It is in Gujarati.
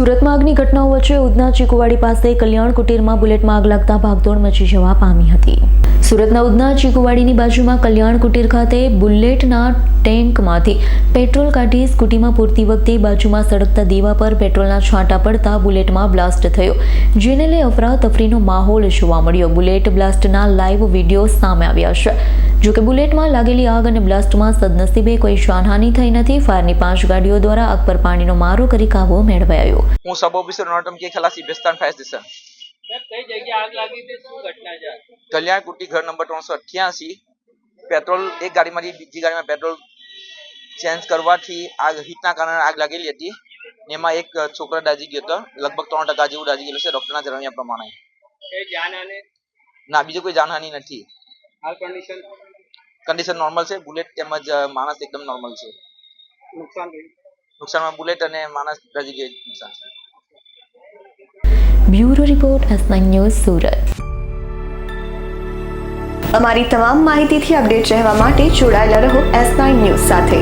સુરતમાં આગની ઘટનાઓ વચ્ચે ઉધના ચીકુવાડી પાસે કલ્યાણ કુટીરમાં બુલેટમાં આગ લાગતા ભાગદોડ મચી જવા પામી હતી। સુરતના ઉધના ચીકુવાડીની બાજુમાં કલ્યાણ કુટીર ખાતે બુલેટના ટેન્કમાંથી પેટ્રોલ કાઢી સ્કૂટીમાં પૂરતી વખતે બાજુમાં સળગતા દીવા પર પેટ્રોલના છાંટા પડતા બુલેટમાં બ્લાસ્ટ થયો, જેને લઈ અફરાતફરીનો માહોલ જોવા મળ્યો। બુલેટ બ્લાસ્ટના લાઈવ વિડીયો સામે આવ્યા છે। જોકે બુલેટમાં લાગેલી આગ અને બ્લાસ્ટમાં સદનસીબે કોઈ જાનહાનિ થઈ નથી। ફાયરની 5 ગાડીઓ દ્વારા આગ પર પાણીનો મારો કરી કાબુ મેળવાયો। હું સબ ઓફિસર નોટમ કે ખલાસી બેસ્તાન ફાયર સ્ટેશન। કઈ જગ્યાએ આગ લાગી હતી, શું ઘટના છે? કલ્યાણ કુટી ઘર નંબર 388 પેટ્રોલ એક ગાડીમાંથી બીજી ગાડીમાં પેટ્રોલ ચેન્જ કરવાથી આગ હીટના કારણે આગ લાગેલી હતી। એમાં એક છોકરો દાઝી ગયો હતો, લગભગ 3% જેવું દાઝી ગયેલું છે ડોક્ટરના જણાવ્યા પ્રમાણે। એ જાનહાનિ? ના, બીજું કોઈ જાનહાનિ નથી। હાલ કન્ડિશન નોર્મલ છે। બુલેટ તેમજ માણસ એકદમ નોર્મલ છે। નુકસાનમાં બુલેટ અને માણસ દાઝી ગયો નુકસાન છે। Bureau report S9 news Surat. અમારી તમામ માહિતીથી અપડેટ રહેવા માટે જોડાયેલા રહો S9 ન્યૂઝ સાથે।